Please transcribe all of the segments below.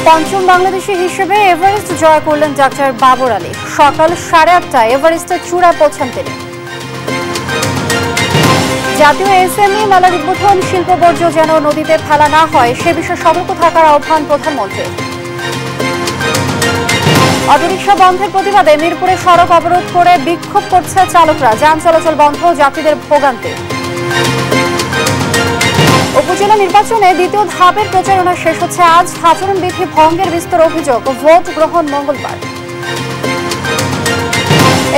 পঞ্চম বাংলাদেশি হিসেবে এভারেস্ট জয় করলেন ডাক্তার বাবর আলী। সকাল 8:30টায় এভারেস্টের চূড়ায় পৌঁছান তিনি। জাতীয় এসএমই মেলার উদ্বোধন শিল্প বর্জ্য যেন নদীতে ফেলা না হয় সে বিষয়ে সতর্ক থাকার আহ্বান প্রধানমন্ত্রী। অটোরিকশা বন্ধের প্রতিবাদে মিরপুরে সড়ক অবরোধ করে বিক্ষোভ করছে চালকরা। যান চলাচল বন্ধ, যাত্রীদের ভোগান্তি। উপজেলা নির্বাচনে দ্বিতীয় ধাপের প্রচারণা শেষ হচ্ছে আজ। আচরণবিধি ভঙ্গের বিস্তর অভিযোগ, ভোট গ্রহণ মঙ্গলবার।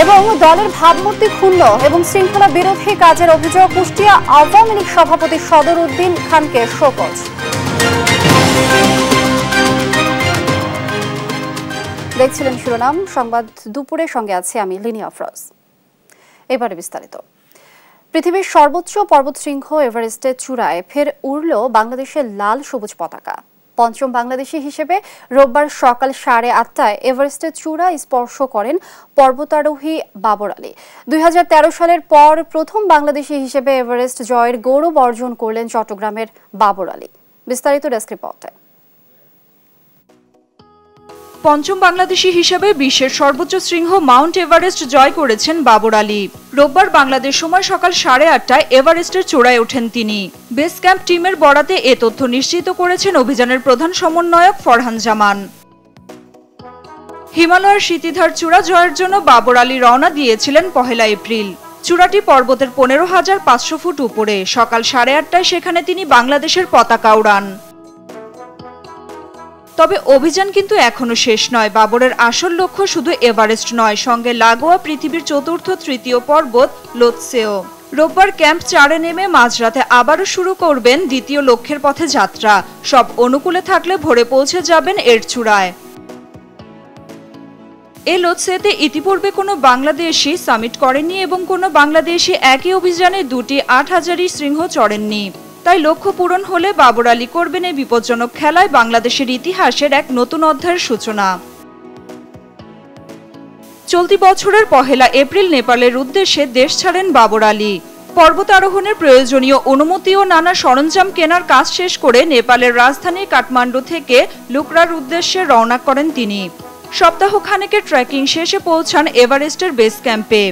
এবং দলের ভাবমূর্তি ক্ষুণ্ণ এবং শৃঙ্খলা বিরোধী কাজের অভিযোগ, কুষ্টিয়া আওয়ামী লীগ সভাপতি সদর উদ্দিন খানকে শোকজ। দেখছিলেন শিরোনাম সংবাদ দুপুরের সঙ্গে আছে আমি লিনি আফরোজ। এবারে বিস্তারিত। পৃথিবীর সর্বোচ্চ পর্বতশৃঙ্গ এভারেস্টের চূড়ায় ফের উড়ল বাংলাদেশের লাল সবুজ পতাকা। পঞ্চম বাংলাদেশি হিসেবে রোববার সকাল 8:30টায় এভারেস্টের চূড়া স্পর্শ করেন পর্বতারোহী বাবর আলী। 2013 সালের পর প্রথম বাংলাদেশি হিসেবে এভারেস্ট জয়ের গৌরব অর্জন করলেন চট্টগ্রামের বাবর আলী। বিস্তারিত ডেস্ক রিপোর্টে। পঞ্চম বাংলাদেশি হিসেবে বিশ্বের সর্বোচ্চ শৃঙ্গ মাউন্ট এভারেস্ট জয় করেছেন বাবর আলী। রোববার বাংলাদেশ সময় সকাল 8:30টায় এভারেস্টের চূড়ায় ওঠেন তিনি। বেস ক্যাম্প টিমের বরাতে এ তথ্য নিশ্চিত করেছেন অভিযানের প্রধান সমন্বয়ক ফরহান জামান। হিমালয়ের শীতিধার চূড়া জয়ের জন্য বাবর আলী রওনা দিয়েছিলেন 1 এপ্রিল। চূড়াটি পর্বতের 15,500 ফুট উপরে। সকাল 8:30টায় সেখানে তিনি বাংলাদেশের পতাকা উড়ান। তবে অভিযান কিন্তু এখনো শেষ নয়। বাবরের আসল লক্ষ্য শুধু এভারেস্ট নয়, সঙ্গে লাগোয়া পৃথিবীর চতুর্থ তৃতীয় পর্বত লোৎসেও। রোববার ক্যাম্প 4-এ নেমে মাঝরাতে আবারও শুরু করবেন দ্বিতীয় লক্ষ্যের পথে যাত্রা। সব অনুকূলে থাকলে ভোরে পৌঁছে যাবেন এর চূড়ায়। এই লোৎসেতে ইতিপূর্বে কোনো বাংলাদেশি সামিট করেননি এবং কোনো বাংলাদেশি একই অভিযানে 2টি 8,000 শৃঙ্গ চড়েননি। তাই লক্ষ্য পূরণ হলে বাবর আলী করবেন এই বিপজ্জনক খেলায় বাংলাদেশের ইতিহাসের এক নতুন অধ্যায়ের সূচনা। চলতি বছরের 1 এপ্রিল নেপালের উদ্দেশ্যে দেশ ছাড়েন বাবর আলী। পর্বত আরোহণের প্রয়োজনীয় অনুমতি ও নানা সরঞ্জাম কেনার কাজ শেষ করে নেপালের রাজধানী কাঠমান্ডু থেকে লুকরার উদ্দেশ্যে রওনা করেন তিনি। সপ্তাহখানেকের ট্রেকিং শেষে পৌঁছান এভারেস্টের বেস ক্যাম্পে।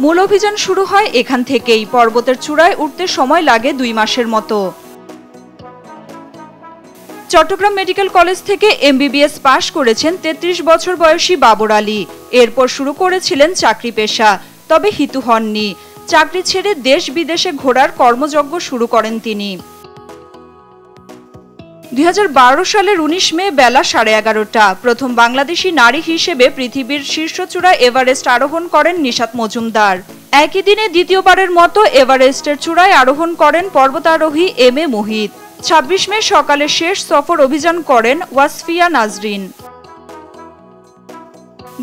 মূল অভিযান শুরু হয় এখান থেকেই। পর্বতের চূড়ায় উঠতে সময় লাগে 2 মাসের মতো। চট্টগ্রাম মেডিকেল কলেজ থেকে MBBS পাশ করেছেন 33 বছর বয়সী বাবর আলী। এরপর শুরু করেছিলেন চাকরি পেশা, তবে হিতু হননি। চাকরি ছেড়ে দেশ বিদেশে ঘোরার কর্মযজ্ঞ শুরু করেন তিনি। 2012 সালের 19 মে বেলা 11:30টা প্রথম বাংলাদেশি নারী হিসেবে পৃথিবীর শীর্ষ চূড়ায় এভারেস্ট আরোহণ করেন নিশাত মজুমদার। একই দিনে দ্বিতীয়বারের মতো এভারেস্টের চূড়ায় আরোহণ করেন পর্বতারোহী MA মোহিত। 26 মে সকালে শেষ সফর অভিযান করেন ওয়াসফিয়া নাজরিন।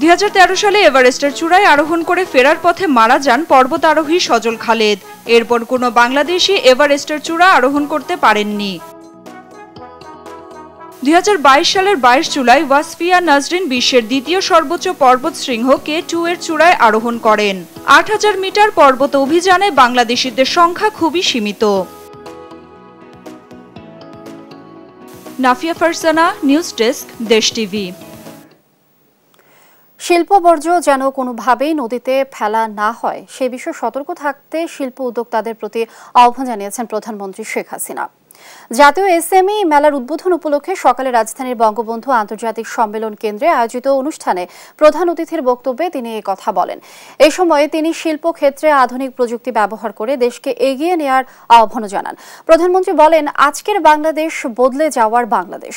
2013 সালে এভারেস্টের চূড়ায় আরোহণ করে ফেরার পথে মারা যান পর্বতারোহী সজল খালেদ। এরপর কোনো বাংলাদেশি এভারেস্টের চূড়া আরোহণ করতে পারেননি। 2022 সালের 22 জুলাই ওয়াসফিয়া নাজরিন বিশ্বের দ্বিতীয় সর্বোচ্চ পর্বত শৃঙ্গ K2 এর চূড়ায় আরোহণ করেন। 8,000 মিটার পর্বত অভিযানে বাংলাদেশিদের সংখ্যা খুবই সীমিত। Nafia Farzana, news desk, Desh TV. শিল্প বর্জ্য যেন কোনোভাবেই নদীতে ফেলা না হয় সে বিষয়ে সতর্ক থাকতে শিল্প উদ্যোক্তাদের প্রতি আহ্বান জানিয়েছেন প্রধানমন্ত্রী শেখ হাসিনা। জাতীয় এসএমই মেলার উদ্বোধন উপলক্ষে সকালে রাজধানীর বঙ্গবন্ধু আন্তর্জাতিক সম্মেলন কেন্দ্রে আয়োজিত অনুষ্ঠানে প্রধান অতিথির বক্তব্যে তিনি এই কথা বলেন। এই সময়ে তিনি শিল্প ক্ষেত্রে আধুনিক প্রযুক্তি ব্যবহার করে দেশকে এগিয়ে নেওয়ার আহ্বান জানান। প্রধানমন্ত্রী বলেন, আজকের বাংলাদেশ বদলে যাওয়ার বাংলাদেশ।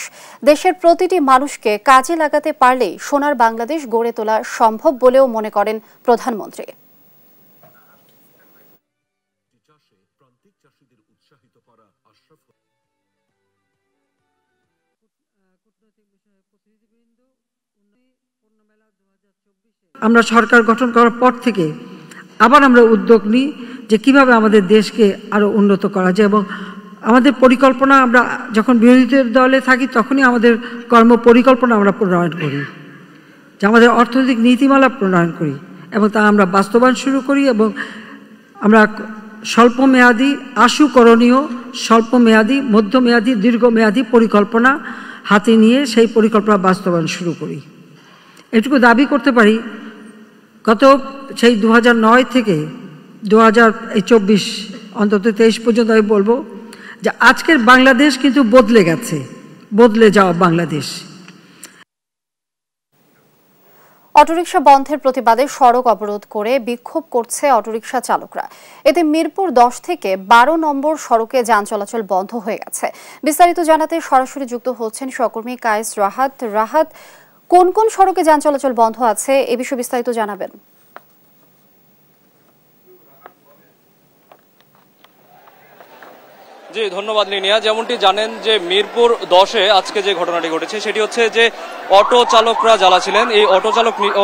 দেশের প্রতিটি মানুষকে কাজে লাগাতে পারলেই সোনার বাংলাদেশ গড়ে তোলা সম্ভব বলেও মনে করেন প্রধানমন্ত্রী। আমরা সরকার গঠন করার পর থেকে আবার আমরা উদ্যোগ নিই যে কিভাবে আমাদের দেশকে আরো উন্নত করা যায় এবং আমাদের পরিকল্পনা আমরা যখন বিরোধী দলে থাকি তখনই আমাদের কর্ম পরিকল্পনা আমরা প্রণয়ন করি, যে আমাদের অর্থনৈতিক নীতিমালা প্রণয়ন করি এবং তা আমরা বাস্তবায়ন শুরু করি এবং আমরা স্বল্পমেয়াদী, আশু করণীয়, স্বল্পমেয়াদী, মধ্যমেয়াদী, দীর্ঘমেয়াদী পরিকল্পনা হাতে নিয়ে সেই পরিকল্পনা বাস্তবায়ন শুরু করি। এটুকু দাবি করতে পারি, গত সেই 2009 থেকে 2024 অন্তত 23 পর্যন্ত আমি বলবো যে আজকের বাংলাদেশ কিন্তু বদলে গেছে, বদলে যাওয়া বাংলাদেশ। অটোরিকশা বন্ধের প্রতিবাদে সড়ক অবরোধ করে বিক্ষোভ করছে অটোরিকশা চালকরা। এতে মিরপুর 10 থেকে 12 নম্বর সড়কে যান চলাচল বন্ধ হয়ে গেছে। বিস্তারিত জানাতে সরাসরি যুক্ত হচ্ছেন সহকর্মী কায়েস রাহাত। রাহাত, কোন কোন সড়কে যান চলাচল বন্ধ আছে এ বিষয়ে বিস্তারিত জানাবেন। জি ধন্যবাদ লিনিয়া। যেমনটি জানেন যে মিরপুর 10-এ আজকে যে ঘটনাটি ঘটেছে সেটি হচ্ছে যে অটো চালকরা যারা ছিলেন, এই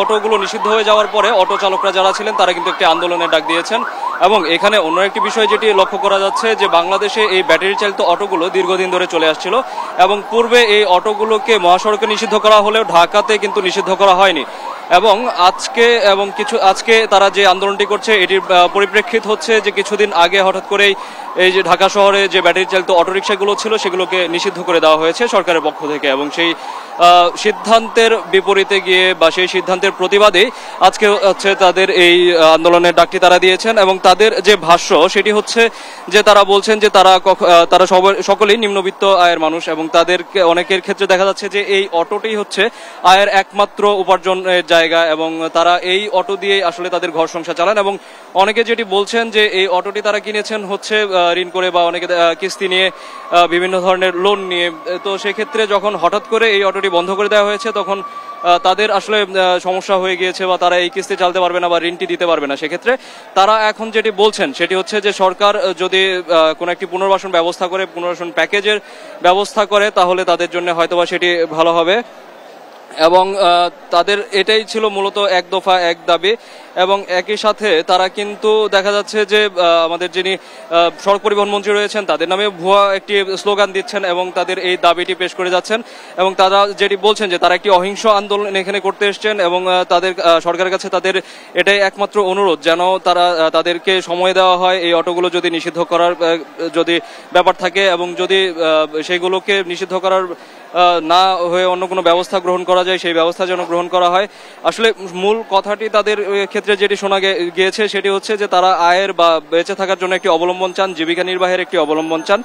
অটোগুলো নিষিদ্ধ হয়ে যাওয়ার পরে অটো চালকরা যারা ছিলেন তারা কিন্তু একটি আন্দোলনের ডাক দিয়েছেন। এবং এখানে অন্য একটি বিষয় যেটি লক্ষ্য করা যাচ্ছে যে বাংলাদেশে এই ব্যাটারি চালিত অটোগুলো দীর্ঘদিন ধরে চলে আসছিল এবং পূর্বে এই অটোগুলোকে মহাসড়কে নিষিদ্ধ করা হলেও ঢাকাতে কিন্তু নিষিদ্ধ করা হয়নি। এবং আজকে তারা যে আন্দোলনটি করছে এটির পরিপ্রেক্ষিত হচ্ছে যে কিছুদিন আগে হঠাৎ করেই এই যে ঢাকা শহরে যে ব্যাটারি চালিত অটোরিকশাগুলো ছিল সেগুলোকে নিষিদ্ধ করে দেওয়া হয়েছে সরকারের পক্ষ থেকে। এবং সেই সিদ্ধান্তের বিপরীতে গিয়ে বা সেই সিদ্ধান্তের প্রতিবাদে আজকে হচ্ছে তাদের এই আন্দোলনের ডাকটি তারা দিয়েছেন। এবং তাদের যে ভাষ্য সেটি হচ্ছে যে তারা বলছেন যে তারা সকলেই নিম্নবিত্ত আয়ের মানুষ এবং তাদেরকে অনেকের ক্ষেত্রে দেখা যাচ্ছে যে এই অটোটি হচ্ছে আয়ের একমাত্র উপার্জনের জায়গা এবং তারা এই অটো দিয়েই আসলে তাদের ঘর সংসার চালান। এবং অনেকে যেটি বলছেন যে এই অটোটি তারা কিনেছেন হচ্ছে ঋণ করে বা অনেকে কিস্তি নিয়ে, বিভিন্ন ধরনের লোন নিয়ে। তো সেক্ষেত্রে যখন হঠাৎ করে এই অটোটি বন্ধ করে দেওয়া হয়েছে তখন তাদের আসলে সমস্যা হয়ে গিয়েছে বা তারা এই কিস্তি চালাতে পারবে না বা ঋণটি দিতে পারবে না। সেক্ষেত্রে তারা এখন যেটি বলছেন সেটি হচ্ছে যে সরকার যদি কোনো একটি পুনর্বাসন ব্যবস্থা করে, পুনর্বাসন প্যাকেজের ব্যবস্থা করে তাহলে তাদের জন্য হয়তোবা সেটি ভালো হবে। এবং তাদের এটাই ছিল মূলত এক দফা এক দাবি। এবং একই সাথে তারা কিন্তু দেখা যাচ্ছে যে আমাদের যিনি সড়ক পরিবহন মন্ত্রী রয়েছেন তাদের নামে ভুয়া একটি স্লোগান দিচ্ছেন এবং তাদের এই দাবিটি পেশ করে যাচ্ছেন। এবং তারা যেটি বলছেন যে তারা একটি অহিংস আন্দোলন এখানে করতে এসছেন এবং তাদের সরকারের কাছে তাদের এটাই একমাত্র অনুরোধ যেন তাদেরকে সময় দেওয়া হয় এই অটোগুলো যদি নিষিদ্ধ করার যদি ব্যাপার থাকে এবং যদি সেইগুলোকে নিষিদ্ধ করার না হয়ে অন্য কোনো ব্যবস্থা গ্রহণ করা যায় সেই ব্যবস্থা যেন গ্রহণ করা হয়। আসলে মূল কথাটি তাদের ক্ষেত্রে যেটি শোনা গিয়েছে সেটি হচ্ছে যে তারা আয়ের বা বেঁচে থাকার জন্য একটি অবলম্বন চান, জীবিকা নির্বাহের একটি অবলম্বন চান।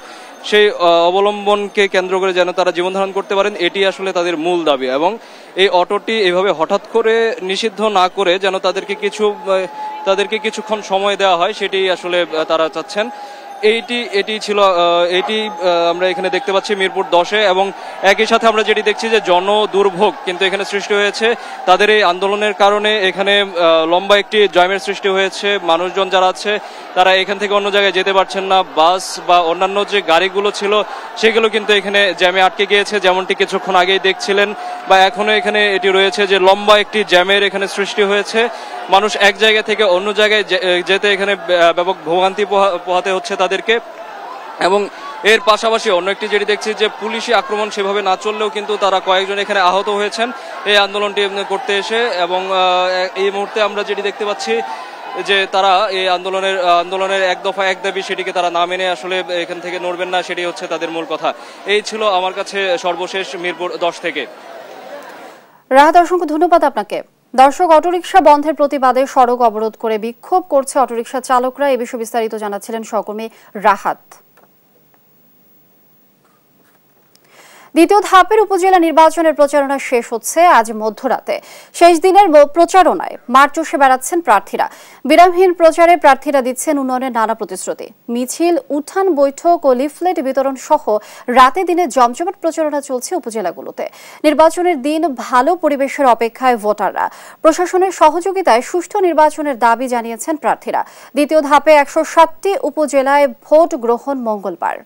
সেই অবলম্বনকে কেন্দ্র করে যেন তারা জীবন ধারণ করতে পারেন এটি আসলে তাদের মূল দাবি। এবং এই অটোটি এইভাবে হঠাৎ করে নিষিদ্ধ না করে যেন তাদেরকে কিছুক্ষণ সময় দেওয়া হয় সেটি আসলে তারা চাচ্ছেন। এটি ছিল আমরা এখানে দেখতে পাচ্ছি মিরপুর 10-এ। এবং একই সাথে আমরা যেটি দেখছি যে জনদুর্ভোগ কিন্তু এখানে সৃষ্টি হয়েছে তাদের এই আন্দোলনের কারণে। এখানে লম্বা একটি জ্যামের সৃষ্টি হয়েছে, মানুষজন যারা আছে তারা এখান থেকে অন্য জায়গায় যেতে পারছেন না। বাস বা অন্যান্য যে গাড়িগুলো ছিল সেগুলো কিন্তু এখানে জ্যামে আটকে গিয়েছে, যেমনটি কিছুক্ষণ আগেই দেখছিলেন বা এখনো এখানে এটি রয়েছে যে লম্বা একটি জ্যামের এখানে সৃষ্টি হয়েছে। মানুষ এক জায়গা থেকে অন্য জায়গায় যেতে এখানে ব্যাপক ভোগান্তি পোহাতে হচ্ছে তাদেরকে। এবং এর পাশাপাশি অন্য একটি যেটি দেখছি যে পুলিশি আক্রমণ সেভাবে না চললেও কিন্তু তারা কয়েকজন এখানে আহত হয়েছেন এই আন্দোলনটি করতে এসে। এবং এই মুহূর্তে আমরা যেটি দেখতে পাচ্ছি যে তারা এই আন্দোলনের এক দফা এক দাবি সেটিকে তারা না মেনে আসলে এখান থেকে নড়বেন না, সেটি হচ্ছে তাদের মূল কথা। এই ছিল আমার কাছে সর্বশেষ মিরপুর 10 থেকে। রাহাত, অসংখ্য ধন্যবাদ আপনাকে। দর্শক, অটোরিকশা বন্ধের প্রতিবাদে সড়ক অবরোধ করে বিক্ষোভ করছে অটোরিকশা চালকরা। এ বিষয়ে বিস্তারিত জানাচ্ছিলেন সহকর্মী রাহাত। দ্বিতীয় ধাপের উপজেলা নির্বাচনের প্রচারণা শেষ হচ্ছে আজ মধ্যরাতে। শেষ দিনের প্রচারণায় মাঠ চষে বেড়াচ্ছেন প্রার্থীরা। বিরামহীন প্রচারে প্রার্থীরা দিচ্ছেন উন্নয়নের নানা প্রতিশ্রুতি। মিছিল, উঠান বৈঠক ও লিফলেট বিতরণ সহ রাতে দিনে জমজমাট প্রচারণা চলছে উপজেলাগুলোতে। নির্বাচনের দিন ভালো পরিবেশের অপেক্ষায় ভোটাররা। প্রশাসনের সহযোগিতায় সুষ্ঠু নির্বাচনের দাবি জানিয়েছেন প্রার্থীরা। দ্বিতীয় ধাপে 107টি উপজেলায় ভোট গ্রহণ মঙ্গলবার।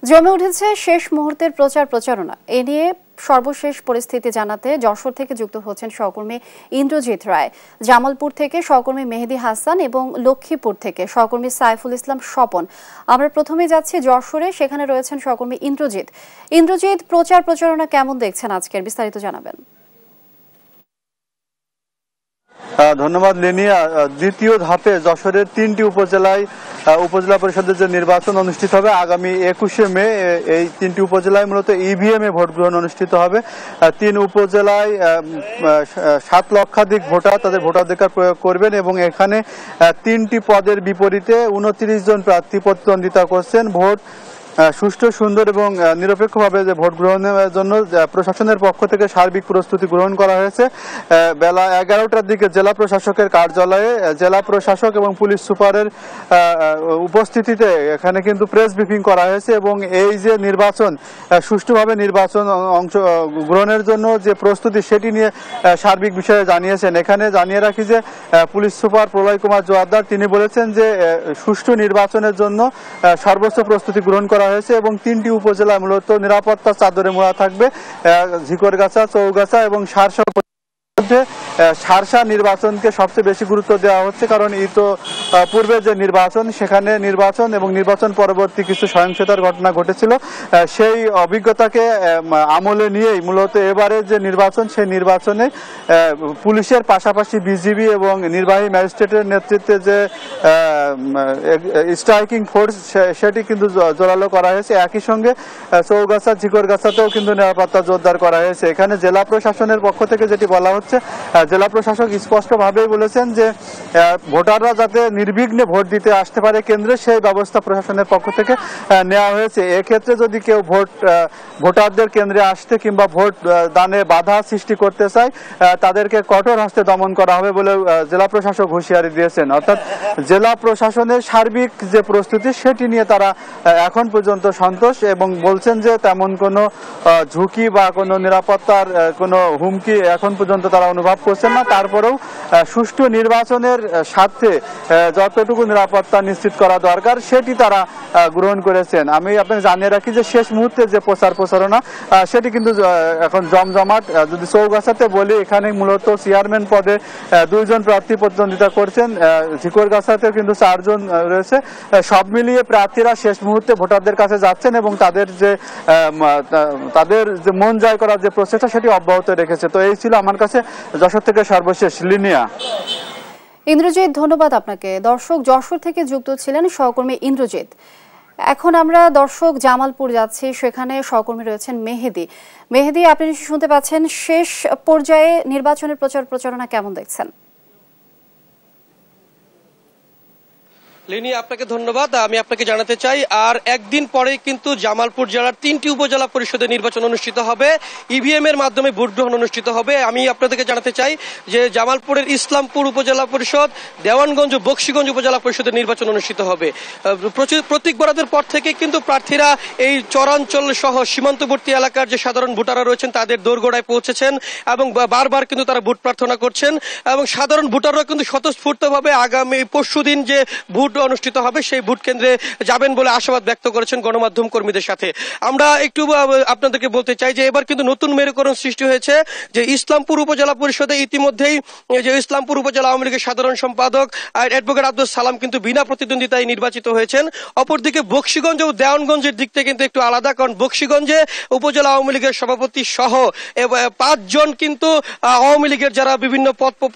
জমে উঠেছে শেষ মুহূর্তের প্রচারণা। এ নিয়ে সর্বশেষ পরিস্থিতি জানাতে যশোর থেকে যুক্ত হচ্ছেন সহকর্মী ইন্দ্রজিৎ রায়, জামালপুর থেকে সহকর্মী মেহেদী হাসান এবং লক্ষ্মীপুর থেকে সহকর্মী সাইফুল ইসলাম স্বপন। আমরা প্রথমে যাচ্ছি যশোরে, সেখানে রয়েছেন সহকর্মী ইন্দ্রজিৎ। ইন্দ্রজিৎ, প্রচারণা কেমন দেখছেন আজকের, বিস্তারিত জানাবেন। ধন্যবাদ লিনিয়া। দ্বিতীয় ধাপে যশোরের 3টি উপজেলায় উপজেলা পরিষদের যে নির্বাচন অনুষ্ঠিত হবে আগামী 21শে মে, এই 3টি উপজেলায় মূলত ইভিএম এ ভোট গ্রহণ অনুষ্ঠিত হবে। 3 উপজেলায় 7 লক্ষাধিক ভোটার তাদের ভোটাধিকার প্রয়োগ করবেন এবং এখানে 3টি পদের বিপরীতে 29 জন প্রার্থী প্রতিদ্বন্দ্বিতা করছেন। ভোট সুষ্ঠু, সুন্দর এবং নিরপেক্ষভাবে যে ভোট গ্রহণের জন্য প্রশাসনের পক্ষ থেকে সার্বিক প্রস্তুতি গ্রহণ করা হয়েছে। বেলা 11টার দিকে জেলা প্রশাসকের কার্যালয়ে জেলা প্রশাসক এবং পুলিশ সুপারের উপস্থিতিতে এখানে কিন্তু প্রেস ব্রিফিং করা হয়েছে এবং এই যে নির্বাচন সুষ্ঠুভাবে নির্বাচন অংশ গ্রহণের জন্য যে প্রস্তুতি সেটি নিয়ে সার্বিক বিষয়ে জানিয়েছেন। এখানে জানিয়ে রাখি যে পুলিশ সুপার প্রলয় কুমার জোয়ারদার তিনি বলেছেন যে সুষ্ঠু নির্বাচনের জন্য সর্বোচ্চ প্রস্তুতি গ্রহণ করা হয়েছে এবং 3টি উপজেলা মূলত নিরাপত্তা চাদরে মোড়া থাকবে। ঝিকরগাছা, চৌগাছা এবং শার্শা নির্বাচনকে সবচেয়ে বেশি গুরুত্ব দেওয়া হচ্ছে, কারণ পূর্বে যে নির্বাচন সেখানে নির্বাচন এবং নির্বাচন পরবর্তী কিছু সহিংসতার ঘটনা ঘটেছিল, সেই অভিজ্ঞতাকে আমলে নিয়েই মূলত এবারে যে নির্বাচন সেই নির্বাচনে পুলিশের পাশাপাশি বিজিবি এবং নির্বাহী ম্যাজিস্ট্রেটের নেতৃত্বে যে স্ট্রাইকিং ফোর্স সেটি কিন্তু জোরালো করা হয়েছে। একই সঙ্গে চৌগাছা, ঝিকরগাছাতেও কিন্তু নিরাপত্তা জোরদার করা হয়েছে। এখানে জেলা প্রশাসনের পক্ষ থেকে যেটি বলা হচ্ছে, জেলা প্রশাসক স্পষ্টভাবেই বলেছেন যে ভোটাররা যাতে নির্বিঘ্নে ভোট দিতে আসতে পারে কেন্দ্রে, সেই ব্যবস্থা প্রশাসনের পক্ষ থেকে নেওয়া হয়েছে। এক্ষেত্রে যদি কেউ ভোটারদের কেন্দ্রে আসতে কিংবা ভোট দানে বাধা সৃষ্টি করতে চায় তাদেরকে কঠোর হস্তে দমন করা হবে বলে জেলা প্রশাসক হুঁশিয়ারি দিয়েছেন। অর্থাৎ জেলা প্রশাসনের সার্বিক যে প্রস্তুতি সেটি নিয়ে তারা এখন পর্যন্ত সন্তোষ এবং বলছেন যে তেমন কোনো ঝুঁকি বা কোনো নিরাপত্তার কোনো হুমকি এখন পর্যন্ত তারা অনুভব করছেন না। তারপরেও সুষ্ঠু নির্বাচনের স্বার্থে যতটুকু নিরাপত্তা নিশ্চিত করা দরকার সেটি তারা গ্রহণ করেছেন। আমি আপনাকে জানিয়ে রাখি যে শেষ মুহূর্তে যে প্রচারণা সেটি কিন্তু এখন জমজমাট। যদি চৌগাছাতে বলি, এখানে মূলত চেয়ারম্যান পদে 2 জন প্রার্থী প্রতিদ্বন্দ্বিতা করছেন, ঝিকরগাছাতে কিন্তু 4 জন রয়েছে। সব মিলিয়ে প্রার্থীরা শেষ মুহূর্তে ভোটারদের কাছে যাচ্ছেন এবং তাদের যে মন জয় করার যে প্রচেষ্টা সেটি অব্যাহত রেখেছে। তো এই ছিল আমার কাছে যশোর থেকে সর্বশেষ লিনিয়া। ইন্দ্রজিৎ, ধন্যবাদ আপনাকে। দর্শক, যশোর থেকে যুক্ত ছিলেন সহকর্মী ইন্দ্রজিৎ। এখন আমরা দর্শক জামালপুর যাচ্ছি, সেখানে সহকর্মী রয়েছেন মেহেদী। আপনি শুনতে পাচ্ছেন, শেষ পর্যায়ে নির্বাচনের প্রচারণা কেমন দেখছেন? লিনি, আপনাকে ধন্যবাদ। আমি আপনাকে জানাতে চাই আর একদিন পরে কিন্তু জামালপুর জেলার 3টি উপজেলা পরিষদের নির্বাচন অনুষ্ঠিত হবে, ইভিএম এর মাধ্যমে ভোট গ্রহণ অনুষ্ঠিত হবে। আমি আপনাদেরকে জানাতে চাই যে জামালপুরের ইসলামপুর উপজেলা পরিষদ, দেওয়ানগঞ্জ, বকশীগঞ্জ উপজেলা পরিষদের নির্বাচন অনুষ্ঠিত হবে। প্রতীক বরাদ্দের পর থেকে কিন্তু প্রার্থীরা এই চরাঞ্চল সহ সীমান্তবর্তী এলাকার যে সাধারণ ভোটাররা রয়েছেন তাদের দোরগোড়ায় পৌঁছেছেন এবং বারবার কিন্তু তারা ভোট প্রার্থনা করছেন এবং সাধারণ ভোটাররা কিন্তু স্বতঃস্ফূর্তভাবে আগামী পরশুদিন যে ভোট অনুষ্ঠিত হবে সেই ভোট কেন্দ্রে যাবেন বলে আশাবাদ ব্যক্ত করেছেন গণমাধ্যম কর্মীদের সাথে। আমরা একটু আপনাদেরকে বলতে চাই যে এবার কিন্তু নতুন মেরুকরণ সৃষ্টি হয়েছে যে ইসলামপুর উপজেলা পরিষদে ইতিমধ্যেই যে ইসলামপুর উপজেলা আওয়ামী লীগের সাধারণ সম্পাদক অ্যাডভোকেট আব্দুল সালাম কিন্তু বিনা প্রতিদ্বন্দ্বিতায় নির্বাচিত হয়েছেন। অপরদিকে বকশীগঞ্জ ও দেওয়ানগঞ্জের দিক থেকে কিন্তু একটু আলাদা, কারণ বকশীগঞ্জে উপজেলা আওয়ামী লীগের সভাপতি সহ 5 জন কিন্তু আওয়ামী লীগের যারা বিভিন্ন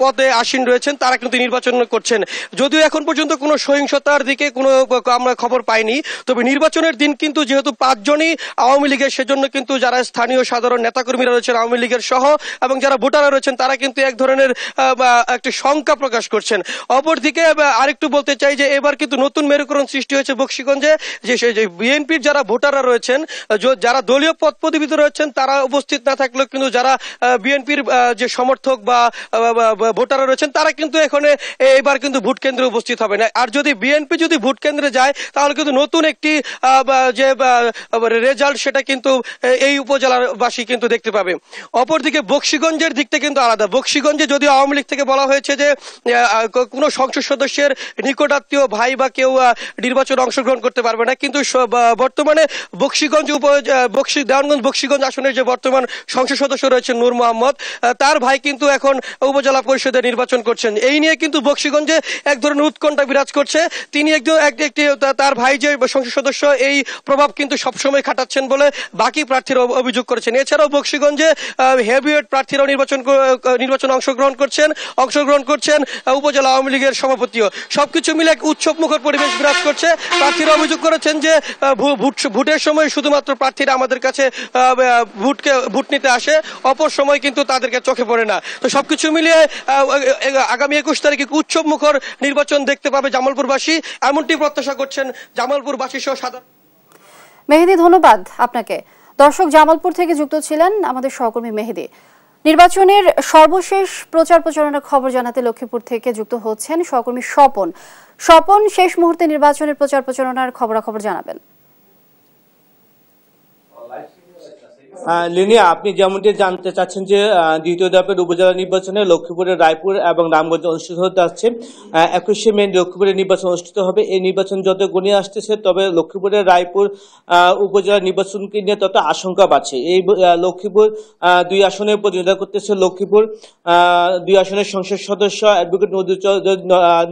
পদে আসীন রয়েছেন তারা কিন্তু নির্বাচন করছেন। যদিও এখন পর্যন্ত কোনো সহিংসতার দিকে কোনো আমরা খবর পাইনি, তবে নির্বাচনের দিন কিন্তু যেহেতু 5 জনই আওয়ামী লীগের, সেজন্য কিন্তু যারা স্থানীয় সাধারণ নেতাকর্মীরা রয়েছেন আওয়ামী লীগের সহ এবং যারা ভোটাররা রয়েছেন তারা কিন্তু এক ধরনের একটি শঙ্কা প্রকাশ করছেন। অপরদিকে আরেকটু বলতে চাই যে এবার কিন্তু নতুন মেরুকরণ সৃষ্টি হয়েছে বকশীগঞ্জে, যে বিএনপির যারা ভোটাররা রয়েছেন, যারা দলীয় পদ পদবিতে রয়েছেন তারা উপস্থিত না থাকলেও কিন্তু যারা বিএনপির যে সমর্থক বা ভোটাররা রয়েছেন তারা কিন্তু এখানে এবার কিন্তু ভোট কেন্দ্রে উপস্থিত হবে না। আর যদি বিএনপি যদি ভোট কেন্দ্রে যায় তাহলে কিন্তু নতুন একটি যে রেজাল্ট সেটা কিন্তু এই উপজেলাবাসী কিন্তু দেখতে পাবে। অপরদিকে বকশীগঞ্জের দিকটা কিন্তু আলাদা। বকশীগঞ্জে যদিও আওয়ামী লীগ থেকে বলা হয়েছে যে কোনো সংসদ সদস্যের নিকটাত্মীয় ভাই বা কেউ নির্বাচনে অংশগ্রহণ করতে পারবে না, কিন্তু বর্তমানে দেওয়ানগঞ্জ বকশীগঞ্জ আসনের যে বর্তমান সংসদ সদস্য রয়েছেন নূর মোহাম্মদ, তার ভাই কিন্তু এখন উপজেলা পরিষদে নির্বাচন করছেন। এই নিয়ে কিন্তু বকশীগঞ্জে এক ধরনের উৎকণ্ঠা বিরাজ করছে। তিনি তার ভাই যে সংসদ সদস্য এই প্রভাব কিন্তু সবসময় খাটাচ্ছেন বলে বাকি প্রার্থীরা অভিযোগ করেছেন। এছাড়াও বকশীগঞ্জে হেভিওয়েট প্রার্থীরাও নির্বাচনে অংশগ্রহণ করছেন উপজেলা আওয়ামী লীগের সভাপতিও। সবকিছু মিলে এক উৎসব মুখর পরিবেশ বিরাজ করছে। প্রার্থীরা অভিযোগ করেছেন যে ভোটের সময় শুধুমাত্র প্রার্থীরা আমাদের কাছে ভোট নিতে আসে, অপর সময় কিন্তু তাদেরকে চোখে পড়ে না। তো সবকিছু মিলিয়ে আগামী 21 তারিখে উৎসব মুখর নির্বাচন দেখতে পাবে জামালপুরবাসী, এমনটি প্রত্যাশা করছেন জামালপুরবাসী সহ সাধারণ। মেহেদী, ধন্যবাদ আপনাকে। দর্শক, জামালপুর থেকে যুক্ত ছিলেন আমাদের সহকর্মী মেহেদী। নির্বাচনের সর্বশেষ প্রচার প্রচারণার খবর জানাতে লক্ষ্মীপুর থেকে যুক্ত হচ্ছেন সহকর্মী স্বপন। স্বপন, শেষ মুহূর্তে নির্বাচনের প্রচার প্রচারণার খবরাখবর জানাবেন। লিনিয়া, আপনি যেমনটি জানতে চাচ্ছেন যে দ্বিতীয় ধাপের উপজেলা নির্বাচনে লক্ষ্মীপুরের রায়পুর এবং রামগঞ্জে অনুষ্ঠিত হতে আসছে। 21শে মে লক্ষ্মীপুরের নির্বাচন অনুষ্ঠিত হবে। এই নির্বাচন যত গণিয়ে আসতেছে তবে লক্ষ্মীপুরের রায়পুর উপজেলা নির্বাচনকে নিয়ে তত আশঙ্কা বাড়ছে। এই লক্ষ্মীপুর 2 আসনে প্রতিনিধিত্ব করতেছে লক্ষ্মীপুর 2 আসনের সংসদ সদস্য অ্যাডভোকেট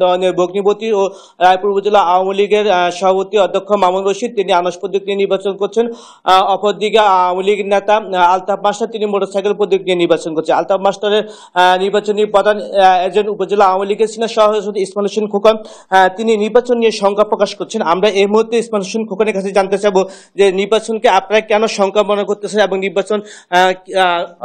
নয়নের ভগ্নিপতি ও রায়পুর উপজেলা আওয়ামী লীগের সভাপতি অধ্যক্ষ মামুন রশিদ, তিনি আনাস প্রতীক নিয়ে নির্বাচন করছেন। অপরদিকে আওয়ামী লীগ নেতা আলতাফ মাস্টার, তিনি মোটরসাইকেল প্রতীক নিয়ে নির্বাচন করছে। আলতাফ মাস্টারের নির্বাচনী প্রধান এজেন্ট উপজেলা আওয়ামী লীগের সিনিয়র সভাপতি ইসমাইল হোসেন খোকন, তিনি নির্বাচন নিয়ে শঙ্কা প্রকাশ করছেন। আমরা এই মুহূর্তে ইসমাইল হোসেন খোকনের কাছে জানতে চাবো যে নির্বাচনকে আপনারা কেন শঙ্কা মনে করতেছেন এবং নির্বাচন।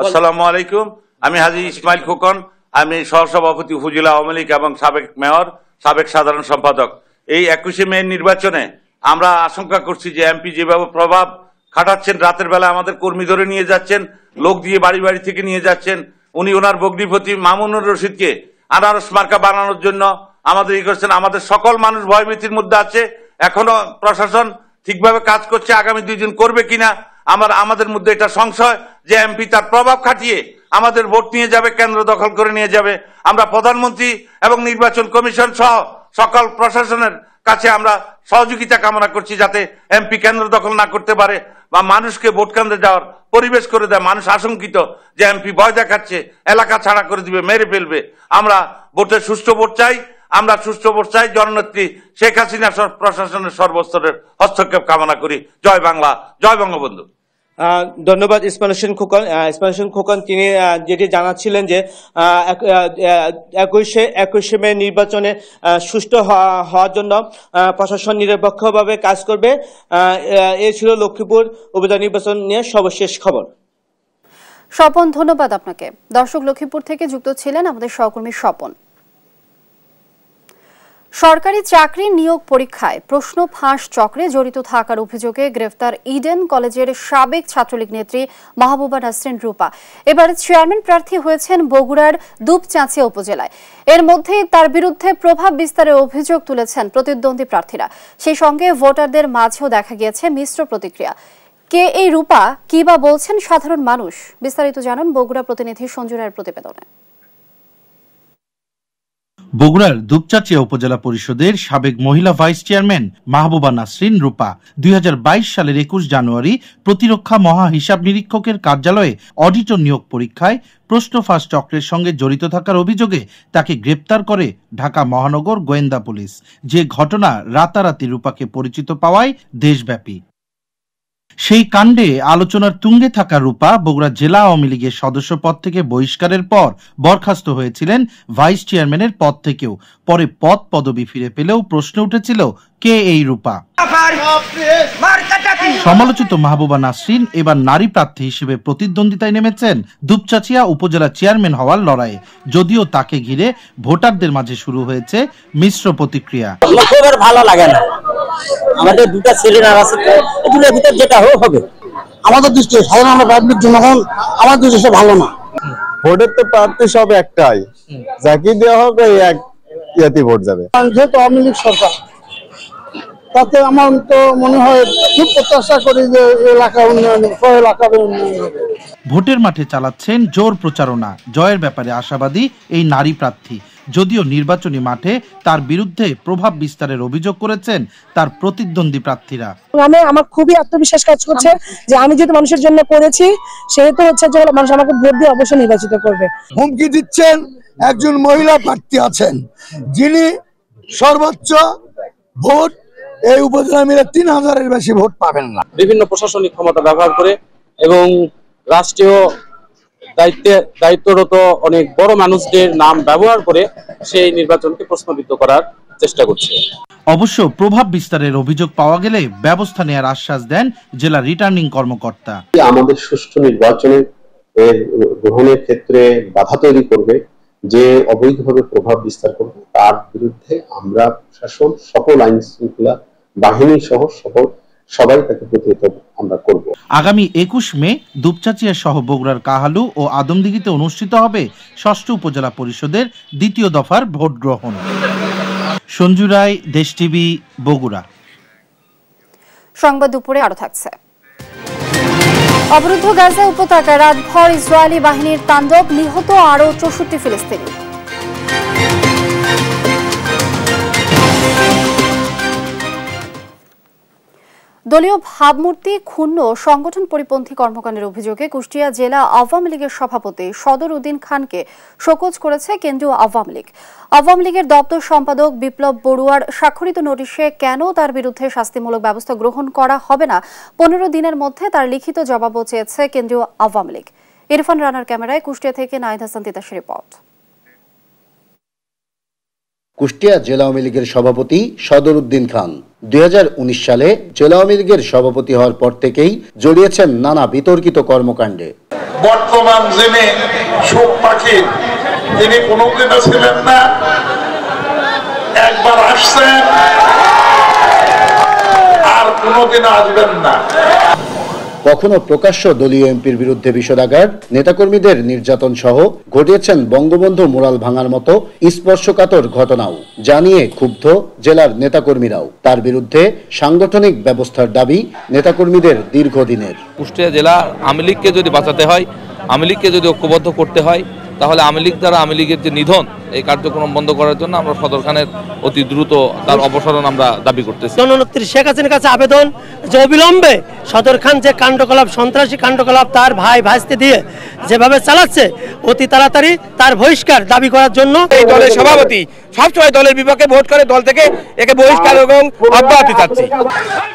আসসালামু আলাইকুম, আমি হাজী ইসমাইল খোকন, আমি সহসভাপতি উপজেলা আওয়ামী লীগ এবং সাবেক মেয়র, সাবেক সাধারণ সম্পাদক। এই 21শে মে নির্বাচনে আমরা আশঙ্কা করছি যে এমপি যেভাবে প্রভাব খাটাচ্ছেন, রাতের বেলা আমাদের কর্মী ধরে নিয়ে যাচ্ছেন, লোক দিয়ে বাড়ি বাড়ি থেকে নিয়ে যাচ্ছেন। উনি ওনার ভগ্নিপতি মামুনুর রশিদকে আনারস মার্কা বানানোর জন্য আমাদের করছেন। আমাদের সকল মানুষ ভয়ভীতির মধ্যে আছে। এখনো প্রশাসন ঠিকভাবে কাজ করছে, আগামী 2 দিন করবে কিনা আমাদের মধ্যে এটা সংশয় যে এমপি তার প্রভাব খাটিয়ে আমাদের ভোট নিয়ে যাবে, কেন্দ্র দখল করে নিয়ে যাবে। আমরা প্রধানমন্ত্রী এবং নির্বাচন কমিশন সহ সকল প্রশাসনের কাছে আমরা সহযোগিতা কামনা করছি যাতে এমপি কেন্দ্র দখল না করতে পারে বা মানুষকে ভোট কেন্দ্রে যাওয়ার পরিবেশ করে দেয়। মানুষ আশঙ্কিত যে এমপি ভয় দেখাচ্ছে, এলাকা ছাড়া করে দিবে, মেরে ফেলবে। আমরা ভোটের সুষ্ঠু ভোট চাই, আমরা সুষ্ঠু ভোট চাই। জননেত্রী শেখ হাসিনা প্রশাসনের সর্বস্তরের হস্তক্ষেপ কামনা করি। জয় বাংলা, জয় বঙ্গবন্ধু। ধন্যবাদ ইসমাইল হোসেন খোকন। ইসমাইল হোসেন খোকন তিনি যেটি জানাচ্ছিলেন যে 21শে মে নির্বাচনে সুষ্ঠু হওয়ার জন্য প্রশাসন নিরপেক্ষভাবে কাজ করবে। এ ছিল লক্ষ্মীপুর উপজেলা নির্বাচন নিয়ে সর্বশেষ খবর। স্বপন, ধন্যবাদ আপনাকে। দর্শক, লক্ষ্মীপুর থেকে যুক্ত ছিলেন আমাদের সহকর্মী স্বপন। সরকারি চাকরি নিয়োগ পরীক্ষায় প্রশ্ন ফাঁস চক্রে জড়িত থাকার অভিযোগে গ্রেফতার ইডেন কলেজের সাবেক ছাত্রলীগ নেত্রী মাহবুবা নাসরিন রূপা এবার চেয়ারম্যান প্রার্থী হয়েছেন বগুড়ার দুপচাঁচিয়া উপজেলায়। এর মধ্যেই তার বিরুদ্ধে প্রভাব বিস্তারের অভিযোগ তুলেছেন প্রতিদ্বন্দ্বী প্রার্থীরা। সেই সঙ্গে ভোটারদের মাঝেও দেখা গিয়েছে মিশ্র প্রতিক্রিয়া। কে এই রূপা, কি বা বলছেন সাধারণ মানুষ, বিস্তারিত জানুন বগুড়া প্রতিনিধি সঞ্জু রায়ের প্রতিবেদনে। বগুড়ার দুপচাঁচিয়া উপজেলা পরিষদের সাবেক মহিলা ভাইস চেয়ারম্যান মাহবুবা নাসরিন রূপা 2022 সালের 21 জানুয়ারি প্রতিরক্ষা মহা হিসাব নিরীক্ষকের কার্যালয়ে অডিটর নিয়োগ পরীক্ষায় প্রশ্ন ফাঁস চক্রের সঙ্গে জড়িত থাকার অভিযোগে তাকে গ্রেপ্তার করে ঢাকা মহানগর গোয়েন্দা পুলিশ। যে ঘটনা রাতারাতি রূপাকে পরিচিত পাওয়ায় দেশব্যাপী। সেই কাণ্ডে আলোচনার তুঙ্গে থাকা রূপা বগুড়া জেলা আওয়ামী লীগের সদস্য পদ থেকে বহিষ্কারের পর বরখাস্ত হয়েছিলেন ভাইস চেয়ারম্যানের পদ থেকেও। পরে পদ পদবি ফিরে পেলেও প্রশ্ন উঠেছিল কে এই রূপা। সমালোচিত মাহবুবা নাসরিন এবার নারী প্রার্থী হিসেবে প্রতিদ্বন্দ্বিতায় নেমেছেন দুপচাঁচিয়া উপজেলা চেয়ারম্যান হওয়ার লড়াইয়ে। যদিও তাকে ঘিরে ভোটারদের মাঝে শুরু হয়েছে মিশ্র প্রতিক্রিয়া। ভালো লাগে না, আমাদের দুটা ছেলে আছে, এগুলোর ভিতর যেটা হবে আমাদের দৃষ্টি সাধারণ পাবলিক জনগণ আমার দৃষ্টি ভালো না। ভোটের তো প্রার্থী সব একটাই, যাকে দেওয়া হবে এক ইয়াতে ভোট যাবে। যেহেতু আওয়ামী লীগ সরকার তাতে আমার তো মনে হয় খুব প্রত্যাশা করি যে এলাকা উন্নয়ন এলাকার উন্নয়ন হবে। ভোটের মাঠে চালাচ্ছেন জোর প্রচারণা। জয়ের ব্যাপারে আশাবাদী এই নারী প্রার্থী, যদিও নির্বাচনী মাঠে তার বিরুদ্ধে প্রভাব বিস্তারের অভিযোগ করেছেন তার প্রতিদ্বন্দ্বী প্রার্থীরা। আমার খুবই আত্মবিশ্বাস কাজ করছে যে আমি যেহেতু মানুষের জন্য করেছি, সেহেতু হচ্ছে যে মানুষ আমাকে ভোট দিয়ে অবশ্যই নির্বাচিত করবে। হুমকি দিচ্ছেন একজন মহিলা প্রার্থী আছেন, যিনি সর্বোচ্চ ভোট এই উপজেলা মিলে 3000-এর বেশি ভোট পাবেন না। বিভিন্ন প্রশাসনিক ক্ষমতা ব্যবহার করে এবং রাষ্ট্রীয় দায়িত্বরত অনেক বড় মানুষদের নাম ব্যবহার করে সেই নির্বাচনকে প্রশ্নবিদ্ধ করার চেষ্টা করছে। অবশ্য প্রভাব বিস্তারের অভিযোগ পাওয়া গেলে ব্যবস্থা নেওয়ার আশ্বাস দেন জেলা রিটার্নিং কর্মকর্তা। আমাদের সুষ্ঠু নির্বাচনের গ্রহণের ক্ষেত্রে বাধা তৈরি করবে, যে অবৈধভাবে প্রভাব বিস্তার করবে, তার বিরুদ্ধে আমরা প্রশাসন, সকল আইন শৃঙ্খলা বাহিনী সহ সবাই তাকে প্রতিহত আমরা করব। আগামী 21 মে দুপচাচিয়া সহ বগুড়ার কাহালু ও আদমদিঘিতে অনুষ্ঠিত হবে ৬ষ্ঠ উপজেলা পরিষদের দ্বিতীয় দফার ভোট গ্রহণ। সঞ্জু রায়, দেশ টিভি, বগুড়া। সংবাদ দুপুরে আরো থাকছে। অবরুদ্ধ গাজা উপত্যকায় রাতভর ইসরায়েলি বাহিনীর তাণ্ডব, নিহত আরো 64 ফিলিস্তিনি। দলীয় ভাবমূর্তি ক্ষুণ্ণ সংগঠন পরিপন্থী কর্মকাণ্ডের অভিযোগে কুষ্টিয়া জেলা আওয়ামী লীগের সভাপতি সদর উদ্দিন খানকে শোকজ করেছে কেন্দ্রীয় আওয়ামী লীগ। আওয়ামী লীগের দপ্তর সম্পাদক বিপ্লব বড়ুয়ার স্বাক্ষরিত নোটিশে কেন তার বিরুদ্ধে শাস্তিমূলক ব্যবস্থা গ্রহণ করা হবে না 15 দিনের মধ্যে তার লিখিত জবাবও চেয়েছে কেন্দ্রীয় আওয়ামী লীগ। ইরফান রানার ক্যামেরায় কুষ্টিয়া থেকে নাহিদ হাসান তিতাসের রিপোর্ট। কুষ্টিয়া জেলা আওয়ামী লীগের সভাপতি সদর উদ্দিন খান 2019 সালে জেলা আওয়ামী লীগের সভাপতি হওয়ার পর থেকেই জড়িয়েছেন নানা বিতর্কিত কর্মকাণ্ডে। বর্তমান যিনি শোক পাখি, তিনি কোনোদিনও ছিলেন না, একবার আসছেন আর কোনোদিনও আসবেন না। কখনো প্রকাশ্য দলীয় এমপির বিরুদ্ধে বিষোদাগার, নেতাকর্মীদের নির্যাতন সহ ঘটিয়েছেন বঙ্গবন্ধু মুরাল ভাঙার মতো স্পর্শকাতর ঘটনাও, জানিয়ে ক্ষুব্ধ জেলার নেতাকর্মীরাও। তার বিরুদ্ধে সাংগঠনিক ব্যবস্থার দাবি নেতাকর্মীদের দীর্ঘদিনের। কুষ্টিয়া জেলা আওয়ামী লীগকে যদি বাঁচাতে হয়, আওয়ামী লীগকে যদি ঐক্যবদ্ধ করতে হয়, তাহলে আওয়ামী লীগ দ্বারা আওয়ামী লীগের যে নিধন, এই কার্যক্রম বন্ধ করার জন্য আমরা সদর খানের অতি দ্রুত তার অপসারণ আমরা দাবি করতেছি। জননেত্রী শেখ হাসিনার কাছে আবেদন যে অবিলম্বে সদর খান যে কাণ্ডকলাপ, সন্ত্রাসী কাণ্ডকলাপ তার ভাই ভাইস্তে দিয়ে যেভাবে চালাচ্ছে, অতি তাড়াতাড়ি তার বহিষ্কার দাবি করার জন্য এই দলের সভাপতি সবসময় দলের বিপক্ষে ভোট করে, দল থেকে একে বহিষ্কার এবং অব্যাহতি চাচ্ছি।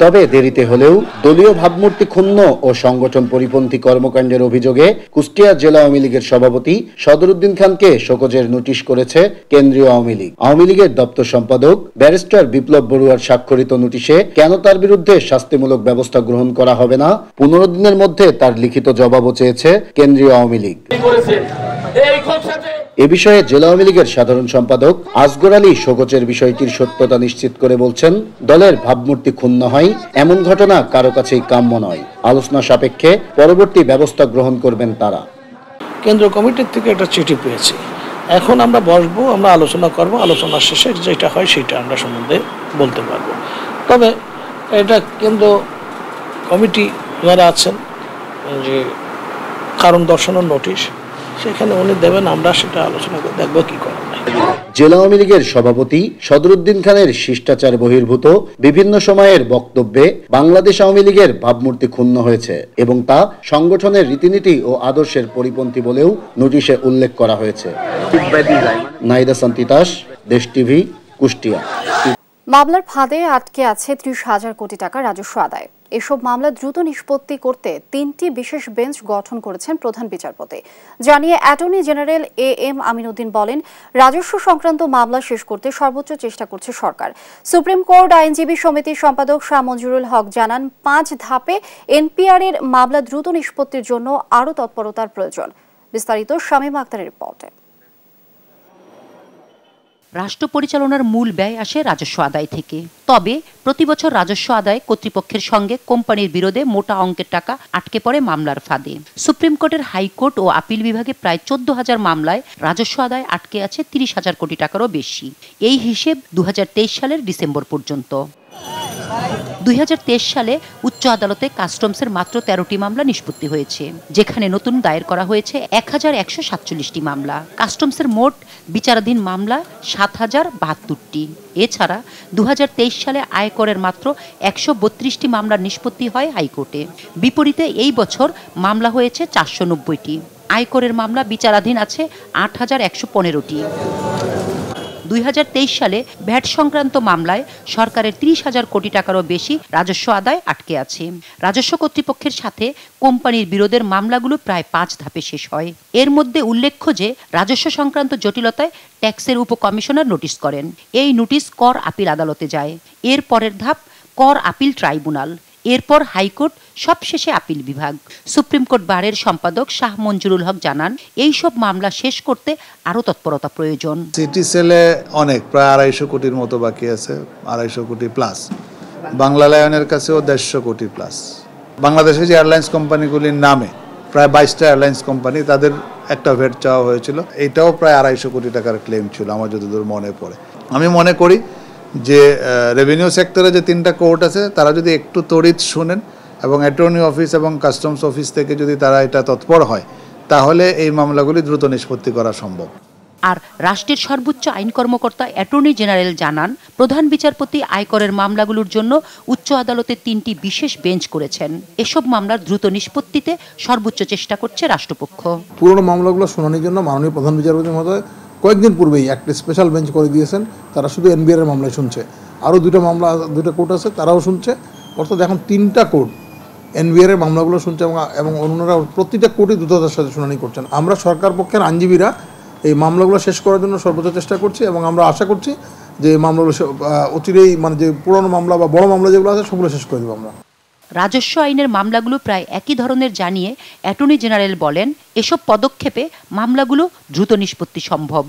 তবে দেরিতে হলেও দলীয় ভাবমূর্তি ক্ষুণ্ণ ও সংগঠন পরিপন্থী কর্মকাণ্ডের অভিযোগে কুষ্টিয়া জেলা আওয়ামী লীগের সভাপতি সদর উদ্দিন খানকে শোকজের নোটিশ করেছে কেন্দ্রীয় আওয়ামী লীগ। আওয়ামী লীগের দপ্তর সম্পাদক ব্যারিস্টার বিপ্লব বড়ুয়ার স্বাক্ষরিত নোটিশে কেন তার বিরুদ্ধে শাস্তিমূলক ব্যবস্থা গ্রহণ করা হবে না 15 দিনের মধ্যে তার লিখিত জবাবও চেয়েছে কেন্দ্রীয় আওয়ামী লীগ। এ বিষয়ে জেলা আওয়ামী লীগের সাধারণ সম্পাদক আসগর আলী শোকজের বিষয়টির সত্যতা নিশ্চিত করে বলছেন, দলের ভাবমূর্তি ক্ষুণ্ণ হয় এমন ঘটনা কারো কাছেই কাম্য নয়। আলোচনা সাপেক্ষে পরবর্তী ব্যবস্থা গ্রহণ করবেন তারা। কেন্দ্র কমিটির থেকে একটা চিঠি পেয়েছি, এখন আমরা বসবো, আমরা আলোচনা করব, আলোচনা শেষে যেটা হয় সেটা আমরা সম্বন্ধে বলতে পারবো। তবে এটা কেন্দ্র কমিটি যারা আছেন, যে কারণ দর্শানোর নোটিশ, সেখানে উনি দেবেন, আমরা সেটা আলোচনা করে দেখবো কি করা যায়। জেলা আওয়ামী লীগের সভাপতি সদরুদ্দিন খানের শিষ্টাচার বহির্ভূত বিভিন্ন সময়ের বক্তব্যে বাংলাদেশ আওয়ামী লীগের ভাবমূর্তি ক্ষুণ্ণ হয়েছে এবং তা সংগঠনের রীতিনীতি ও আদর্শের পরিপন্থী বলেও নোটিশে উল্লেখ করা হয়েছে। নাহিদ হাসান তিতাস, দেশ টিভি, কুষ্টিয়া। মামলার ফাঁদে আটকে আছে 30,000 কোটি টাকা রাজস্ব আদায়। এসব মামলা দ্রুত নিষ্পত্তি করতে 3টি বিশেষ বেঞ্চ গঠন করেছেন প্রধান বিচারপতি। জানিয়ে অ্যাটর্নি জেনারেল AM আমিনুদ্দিন বলেন, রাজস্ব সংক্রান্ত মামলা শেষ করতে সর্বোচ্চ চেষ্টা করছে সরকার। সুপ্রিম কোর্ট আইনজীবী সমিতির সম্পাদক শাহ মঞ্জুরুল হক জানান, 5 ধাপে NPR এর মামলা দ্রুত নিষ্পত্তির জন্য আরও তৎপরতার প্রয়োজন। বিস্তারিত শামীমা আক্তারের রিপোর্টে। রাষ্ট্র পরিচালনার মূল ব্যয় আসে রাজস্ব আদায় থেকে। তবে প্রতি বছর রাজস্ব আদায় কর্তৃপক্ষের সঙ্গে কোম্পানির বিরোধে মোটা অঙ্কের টাকা আটকে পড়ে মামলার ফাঁদে। সুপ্রিম কোর্টের হাইকোর্ট ও আপিল বিভাগে প্রায় 14,000 মামলায় রাজস্ব আদায় আটকে আছে 30,000 কোটি টাকারও বেশি। এই হিসেব 2023 সালের ডিসেম্বর পর্যন্ত। 2023 সালে উচ্চ আদালতে কাস্টমসের মাত্র 13টি মামলা নিষ্পত্তি হয়েছে, যেখানে নতুন দায়ের করা হয়েছে 1147টি মামলা। কাস্টমসের মোট বিচারাধীন মামলা 7072টি। এছাড়া 2023 সালে আয়করের মাত্র 132টি মামলার নিষ্পত্তি হয় হাইকোর্টে। বিপরীতে এই বছর মামলা হয়েছে 490টি। আয়করের মামলা বিচারাধীন আছে 8115টি। 2023 সালে ভ্যাট সংক্রান্ত মামলায় সরকারের 30,000 কোটি টাকারও বেশি রাজস্ব আদায় আটকে আছে। রাজস্ব কর্তৃপক্ষের সাথে কোম্পানির বিরোধের মামলাগুলো প্রায় 5 ধাপে শেষ হয়। এর মধ্যে উল্লেখ্য যে রাজস্ব সংক্রান্ত জটিলতায় ট্যাক্সের উপকমিশনার নোটিশ করেন। এই নোটিশ কর আপিল আদালতে যায়। এর পরের ধাপ কর আপিল ট্রাইব্যুনাল, এরপর হাইকোর্ট, সবশেষে আপিল বিভাগ। সুপ্রিম কোর্ট বারের সম্পাদক শাহ মঞ্জুরুল হক জানান, এই সব মামলা শেষ করতে আরও তৎপরতা প্রয়োজন। সিটি সেলে অনেক, প্রায় 250 কোটির মতো বাকি আছে, 250 কোটি প্লাস। বাংলা লায়নের কাছেও 150 কোটি প্লাস। বাংলাদেশের যে এয়ারলাইন্স কোম্পানিগুলির নামে প্রায় 22টা এয়ারলাইন্স কোম্পানি, তাদের একটা ভ্যাট চাওয়া হয়েছিল। এটাও প্রায় 250 কোটি টাকার ক্লেম ছিল আমার যতদূর মনে পড়ে। আমি মনে করি যে রেভিনিউ সেক্টরে যে 3টা কোর্ট আছে, তারা যদি একটু তড়িৎ শুনেন এবং অ্যাটর্নি অফিস এবং কাস্টমস অফিস থেকে যদি তারা এটা তৎপর হয়, তাহলে এই মামলাগুলি দ্রুত নিষ্পত্তি করা সম্ভব। আর রাষ্ট্রের সর্বোচ্চ আইন কর্মকর্তা অ্যাটর্নি জেনারেল জানান, প্রধান বিচারপতি আয়করের মামলাগুলোর জন্য উচ্চ আদালতে 3টি বিশেষ বেঞ্চ করেছেন। এসব মামলার দ্রুত নিষ্পত্তিতে সর্বোচ্চ চেষ্টা করছে রাষ্ট্রপক্ষ। পুরনো মামলাগুলো শুনানির জন্য মাননীয় প্রধান বিচারপতি মহোদয় কয়েকদিন পূর্বেই একটা স্পেশাল বেঞ্চ করে দিয়েছেন। তারা শুধু এনবিআর এর মামলায় শুনছে, আরও 2টা কোর্ট আছে তারাও শুনছে। অর্থাৎ এখন 3টা কোর্ট এনবিআর এর মামলাগুলো শুনছে এবং অন্যরা প্রতিটা কোর্টই দ্রুততার সাথে শুনানি করছেন। আমরা সরকার পক্ষের আইনজীবীরা এই মামলাগুলো শেষ করার জন্য সর্বোচ্চ চেষ্টা করছি এবং আমরা আশা করছি যে মামলাগুলো অচিরেই, মানে যে পুরনো মামলা বা বড় মামলা যেগুলো আছে সবগুলো শেষ করে দেবো আমরা। রাজস্ব আইনের মামলাগুলো প্রায় একই ধরনের জানিয়ে অ্যাটর্নি জেনারেল বলেন, এসব পদক্ষেপে মামলাগুলো দ্রুত নিষ্পত্তি সম্ভব।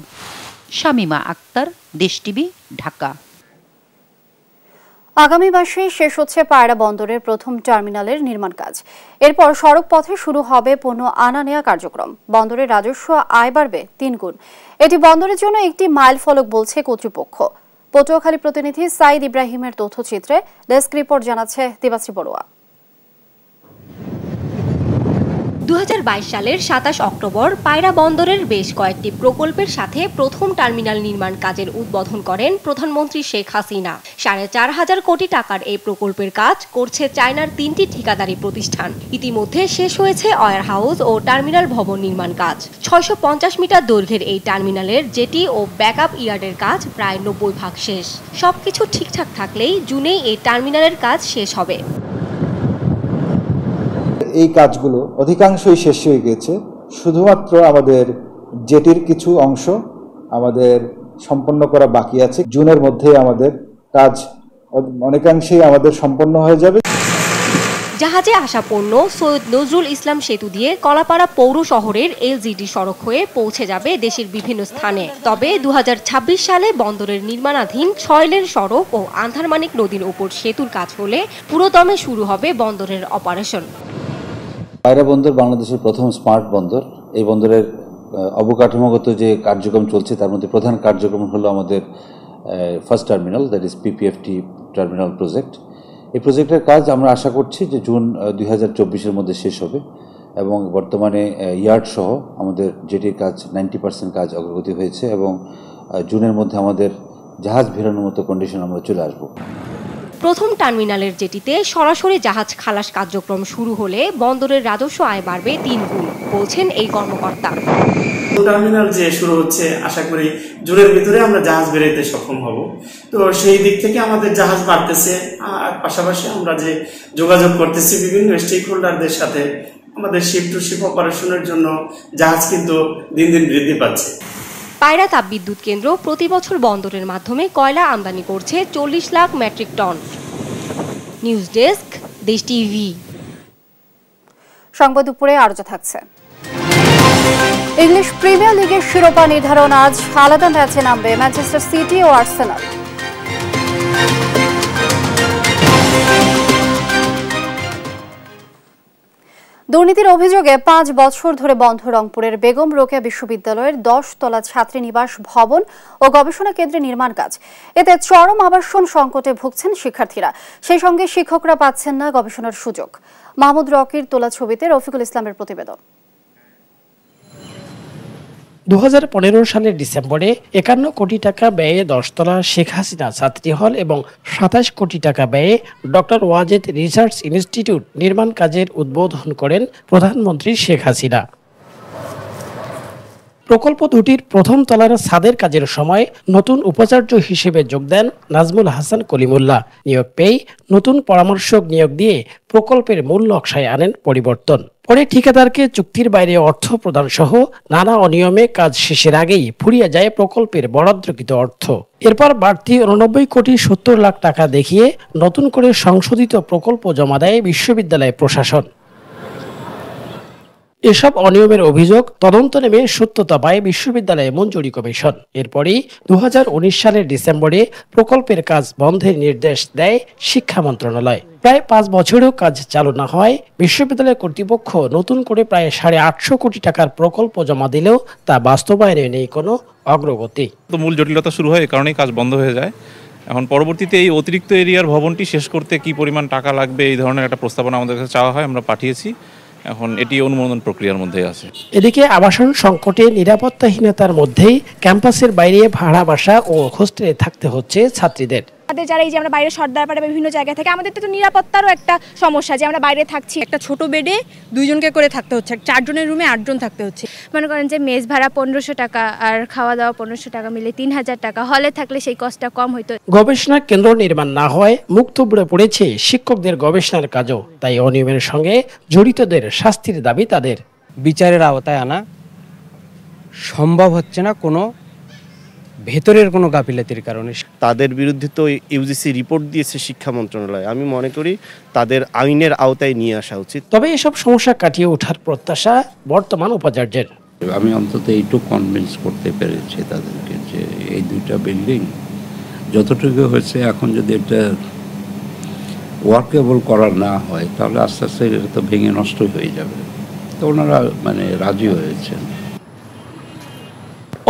শামিমা আক্তার, দেশ টিভি, ঢাকা। আগামী মাসে শেষ হচ্ছে পায়রা বন্দরের প্রথম টার্মিনালের নির্মাণ কাজ। এরপর সড়ক পথে শুরু হবে পণ্য আনা নেওয়া কার্যক্রম। বন্দরের রাজস্ব আয় বাড়বে 3 গুণ। এটি বন্দরের জন্য একটি মাইল ফলক বলছে কর্তৃপক্ষ। পটুয়াখালী প্রতিনিধি সাইদ ইব্রাহিমের তথ্যচিত্রে ডেস্ক রিপোর্ট জানাচ্ছে দিবাশ্রী বড়ুয়া। 2022 সালের 27 অক্টোবর পায়রা বন্দরের বেশ কয়েকটি প্রকল্পের সাথে প্রথম টার্মিনাল নির্মাণ কাজের উদ্বোধন করেন প্রধানমন্ত্রী শেখ হাসিনা। 4,500 কোটি টাকার এই প্রকল্পের কাজ করছে চায়নার 3টি ঠিকাদারি প্রতিষ্ঠান। ইতিমধ্যে শেষ হয়েছে ওয়্যার হাউস ও টার্মিনাল ভবন নির্মাণ কাজ। 650 মিটার দৈর্ঘ্যের এই টার্মিনালের জেটি ও ব্যাকআপ ইয়ার্ডের কাজ প্রায় 90% শেষ। সবকিছু ঠিকঠাক থাকলেই জুনেই এই টার্মিনালের কাজ শেষ হবে। এই কাজগুলো অধিকাংশই শেষ হয়ে গেছে। শুধুমাত্র আমাদের জেটির কিছু অংশ আমাদের সম্পন্ন করা বাকি আছে। জুনের মধ্যে আমাদের কাজ অনেকাংশেই আমাদের সম্পন্ন হয়ে যাবে। জাহাজে আসা পণ্য সৈয়দ নজরুল ইসলাম সেতু দিয়ে কলাপাড়া পৌর শহরের এলজিডি সড়ক হয়ে পৌঁছে যাবে দেশের বিভিন্ন স্থানে। তবে 2026 সালে বন্দরের নির্মাণাধীন 6 লেন সড়ক ও আন্ধারমানিক নদীর উপর সেতুর কাজ হলে পুরোদমে শুরু হবে বন্দরের অপারেশন। পায়রা বন্দর বাংলাদেশের প্রথম স্মার্ট বন্দর। এই বন্দরের অবকাঠামোগত যে কার্যক্রম চলছে তার মধ্যে প্রধান কার্যক্রম হলো আমাদের first terminal, that is PPFT terminal project. এই প্রজেক্টের কাজ আমরা আশা করছি যে জুন 2024-এর মধ্যে শেষ হবে এবং বর্তমানে ইয়ার্ড সহ আমাদের জেটির কাজ 90% কাজ অগ্রগতি হয়েছে এবং জুনের মধ্যে আমাদের জাহাজ ভেড়ানোর মতো কন্ডিশন আমরা চলে আসবো। প্রথম টার্মিনালের জেটিতে সরাসরি জাহাজ খালাস কার্যক্রম শুরু হলে বন্দরের রাজস্ব আয় বাড়বে 3 গুণ, বলছেন এই কর্মকর্তা। টার্মিনাল যে শুরু হচ্ছে, আশা করি জুনের ভিতরে আমরা জাহাজ বেরোতে সক্ষম হব। তো সেই দিক থেকে আমাদের জাহাজ বাড়তেছে, আর পাশাপাশি আমরা যে যোগাযোগ করতেছি বিভিন্ন স্টেক হোল্ডারদের সাথে, আমাদের শিপ টু শিপ অপারেশনের জন্য জাহাজ কিন্তু দিন দিন বৃদ্ধি পাচ্ছে। পায়রা তাপবিদ্যুৎ কেন্দ্র প্রতি বছর বন্দরের মাধ্যমে কয়লা আমদানি করছে 40 lakh metric ton. News desk, Desh TV. সংবাদ দুপুরে আরো থাকছে। ইংলিশ প্রিমিয়ার লিগের শিরোপা নির্ধারণ আজ। আলাদা ম্যাচে নামবে ম্যানচেস্টার সিটি ও আর্সেনাল। দুর্নীতির অভিযোগে 5 বছর ধরে বন্ধ রংপুরের বেগম রোকেয়া বিশ্ববিদ্যালয়ের 10 তলা ছাত্রীনিবাস ভবন ও গবেষণা কেন্দ্রের নির্মাণ কাজ। এতে চরম আবাসন সংকটে ভুগছেন শিক্ষার্থীরা, সেই সঙ্গে শিক্ষকরা পাচ্ছেন না গবেষণার সুযোগ। মাহমুদ রকির তোলা ছবিতে রফিকুল ইসলামের প্রতিবেদন। 2015 সালের ডিসেম্বরে 51 কোটি টাকা ব্যয়ে 10 তলা শেখ হাসিনা ছাত্রী হল এবং 27 কোটি টাকা ব্যয়ে ডক্টর ওয়াজেদ রিসার্চ ইনস্টিটিউট নির্মাণ কাজের উদ্বোধন করেন প্রধানমন্ত্রী শেখ হাসিনা। প্রকল্প দুটির প্রথম তলার ছাদের কাজের সময় নতুন উপাচার্য হিসেবে যোগ দেন নাজমুল হাসান কলিমুল্লাহ। নিয়োগ পেয়ে নতুন পরামর্শক নিয়োগ দিয়ে প্রকল্পের মূল নকশায় আনেন পরিবর্তন। পরে ঠিকাদারকে চুক্তির বাইরে অর্থ প্রদান সহ নানা অনিয়মে কাজ শেষের আগেই ফুরিয়ে যায় প্রকল্পের বরাদ্দকৃত অর্থ। এরপর বাড়তি 89 কোটি 70 লাখ টাকা দেখিয়ে নতুন করে সংশোধিত প্রকল্প জমা দেয় বিশ্ববিদ্যালয় প্রশাসন। এসব অনিয়মের অভিযোগ তদন্ত নেমে সত্যতা পায় বিশ্ববিদ্যালয় মঞ্জুরি কমিশন। এরপরই 2019 সালের ডিসেম্বরে প্রকল্পের কাজ বন্ধের নির্দেশ দেয় শিক্ষা মন্ত্রণালয়। প্রায় 5 বছরেও কাজ চালু না হয় বিশ্ববিদ্যালয় কর্তৃপক্ষ নতুন করে প্রায় 850 কোটি টাকার প্রকল্প জমা দিলেও তা বাস্তবায়নে নেই কোনো অগ্রগতি। তো মূল জটিলতা শুরু হয়, এই কারণেই কাজ বন্ধ হয়ে যায়। এখন পরবর্তীতে এই অতিরিক্ত এরিয়ার ভবনটি শেষ করতে কি পরিমাণ টাকা লাগবে এই ধরনের একটা প্রস্তাবনা আমাদের কাছে চাওয়া হয়, আমরা পাঠিয়েছি। এখন এটি অনুমোদন প্রক্রিয়ার মধ্যে আছে। এদিকে আবাসন সংকটে নিরাপত্তাহীনতার মধ্যেই ক্যাম্পাসের বাইরে ভাড়া বাসা ও হোস্টেলে থাকতে হচ্ছে ছাত্রীদের। আমাদের যারা এই যে আমরা বাইরে সর্দারপাড়া বিভিন্ন জায়গা থেকে, আমাদের তো নিরাপত্তারও একটা সমস্যা যে আমরা বাইরে থাকছি। একটা ছোট বেডে 2 জনকে করে থাকতে হচ্ছে, 4 জনের রুমে 8 জন থাকতে হচ্ছে। মনে করেন যে মেস ভাড়া 1500 টাকা আর খাওয়া দাওয়া 1500 টাকা মিলে 3000 টাকা। হলে থাকলে সেই কষ্টটা কম হইতো। গবেষণা কেন্দ্র নির্মাণ না হয় মুক্ত পড়েছে শিক্ষকদের গবেষণার কাজও। তাই অনিয়মের সঙ্গে জড়িতদের শাস্তির দাবি তাদের। বিচারের আওতায় আনা সম্ভব হচ্ছে না কোনো ভেতরের কোনো গাফিলতির কারণে। তাদের বিরুদ্ধে তো ইউজিসি রিপোর্ট দিয়েছে শিক্ষা মন্ত্রণালয়। আমি মনে করি তাদের আইনের আওতায় নিয়ে আসা উচিত। তবে এসব সমস্যা কাটিয়ে ওঠার প্রত্যাশা বর্তমান উপাচার্যের। আমি অন্তত এইটুকু কনভিন্স করতে পেরেছি তাদেরকে যে এই 2টা বিল্ডিং যতটুকু হয়েছে এখন যদি এটা ওয়ার্কেবল করা না হয় তাহলে আস্তে আস্তে এটা তো ভেঙে নষ্ট হয়ে যাবে। তো ওনারা রাজি হয়েছেন।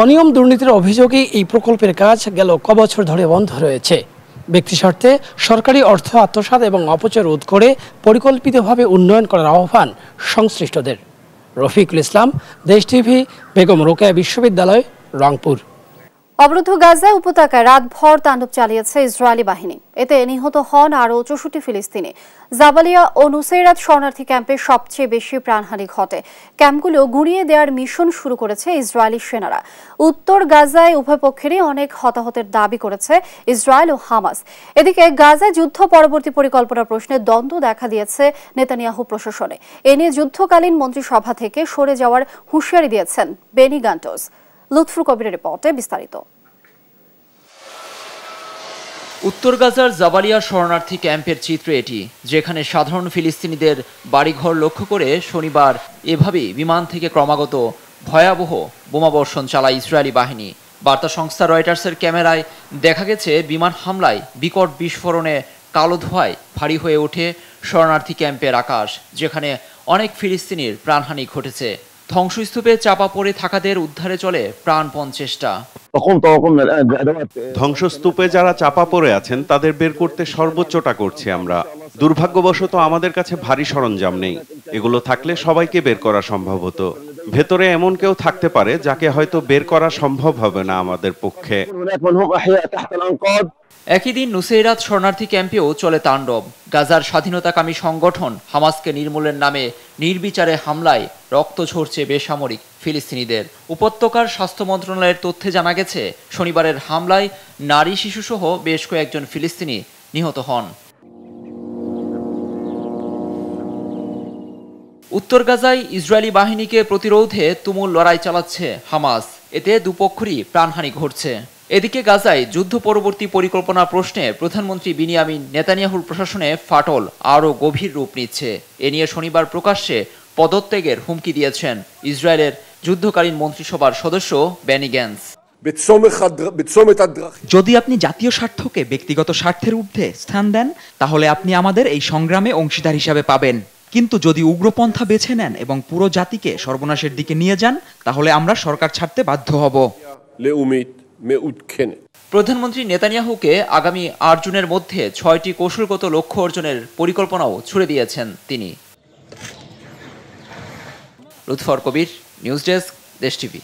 অনিয়ম দুর্নীতির অভিযোগে এই প্রকল্পের কাজ গেল কবছর ধরে বন্ধ রয়েছে। ব্যক্তি স্বার্থে সরকারি অর্থ আত্মসাৎ এবং অপচয় রোধ করে পরিকল্পিতভাবে উন্নয়ন করার আহ্বান সংশ্লিষ্টদের। রফিকুল ইসলাম, দেশ টিভি, বেগম রোকেয়া বিশ্ববিদ্যালয়, রংপুর। অবরুদ্ধ গাজায় উপত্যকায় রাতভর তাণ্ডব চালিয়েছে ইসরায়েলি বাহিনী। এতে নিহত হন আরও 64 ফিলিস্তিনি। জাবালিয়া ও নুসেইরাত শরণার্থী ক্যাম্পে সবচেয়ে বেশি প্রাণহানি ঘটে। ক্যাম্পগুলো গুঁড়িয়ে দেওয়ার মিশন শুরু করেছে ইসরায়েলি সেনারা। উত্তর গাজায় উভয় পক্ষেরই অনেক হতাহতের দাবি করেছে ইসরায়েল ও হামাস। এদিকে গাজায় যুদ্ধ পরবর্তী পরিকল্পনার প্রশ্নে দ্বন্দ্ব দেখা দিয়েছে নেতানিয়াহু প্রশাসনে। এ নিয়ে যুদ্ধকালীন মন্ত্রিসভা থেকে সরে যাওয়ার হুঁশিয়ারি দিয়েছেন বেনি গান্টোস। লুৎফুর কবিরের রিপোর্টে বিস্তারিত। উত্তর গাজার জাবালিয়া শরণার্থী ক্যাম্পের চিত্র এটি, যেখানে সাধারণ ফিলিস্তিনিদের বাড়িঘর লক্ষ্য করে শনিবার এভাবেই বিমান থেকে ক্রমাগত ভয়াবহ বোমাবর্ষণ চালায় ইসরায়েলি বাহিনী। বার্তা সংস্থা রয়টার্সের ক্যামেরায় দেখা গেছে বিমান হামলায় বিকট বিস্ফোরণে কালো ধোঁয়ায় ভারী হয়ে ওঠে শরণার্থী ক্যাম্পের আকাশ, যেখানে অনেক ফিলিস্তিনির প্রাণহানি ঘটেছে। ধ্বংসস্তূপে চাপা পড়ে থাকাদের উদ্ধারে চলে প্রাণপণ চেষ্টা। ধ্বংসস্তূপে যারা চাপা পড়ে আছেন তাদের বের করতে সর্বোচ্চটা করছি আমরা। দুর্ভাগ্যবশত আমাদের কাছে ভারী সরঞ্জাম নেই। এগুলো থাকলে সবাইকে বের করা সম্ভব হতো। ভেতরে এমন কেউ থাকতে পারে যাকে হয়তো বের করা সম্ভব হবে না আমাদের পক্ষে। একই দিন নুসেইরাত শরণার্থী ক্যাম্পেও চলে তাণ্ডব। গাজার স্বাধীনতাকামী সংগঠন হামাসকে নির্মূলের নামে নির্বিচারে হামলায় রক্ত ঝরছে বেসামরিক ফিলিস্তিনিদের। উপত্যকার স্বাস্থ্য মন্ত্রণালয়ের তথ্যে জানা গেছে শনিবারের হামলায় নারী শিশুসহ বেশ কয়েকজন ফিলিস্তিনি নিহত হন। উত্তর গাজায় ইসরায়েলি বাহিনীকে প্রতিরোধে তুমুল লড়াই চালাচ্ছে হামাস। এতে দুপক্ষেরই প্রাণহানি ঘটছে। এদিকে গাজায় যুদ্ধ পরবর্তী পরিকল্পনা প্রশ্নে প্রধানমন্ত্রী বিনিয়ামিন নেতানিয়াহুর প্রশাসনে ফাটল আরও গভীর রূপ নিচ্ছে। এ নিয়ে শনিবার প্রকাশ্যে পদত্যাগের হুমকি দিয়েছেন ইসরায়েলের যুদ্ধকালীন মন্ত্রিসভার সদস্য বেনি গ্যান্স। যদি আপনি জাতীয় স্বার্থকে ব্যক্তিগত স্বার্থের ঊর্ধ্বে স্থান দেন, তাহলে আপনি আমাদের এই সংগ্রামে অংশীদার হিসাবে পাবেন। কিন্তু যদি উগ্রপন্থা বেছে নেন এবং পুরো জাতিকে সর্বনাশের দিকে নিয়ে যান, তাহলে আমরা সরকার ছাড়তে বাধ্য হব। প্রধানমন্ত্রী নেতানিয়াহুকে আগামী ৮ জুনের মধ্যে ৬টি কৌশলগত লক্ষ্য অর্জনের পরিকল্পনাও ছুড়ে দিয়েছেন তিনি। লুৎফর কবির, নিউজ ডেস্ক, দেশ টিভি।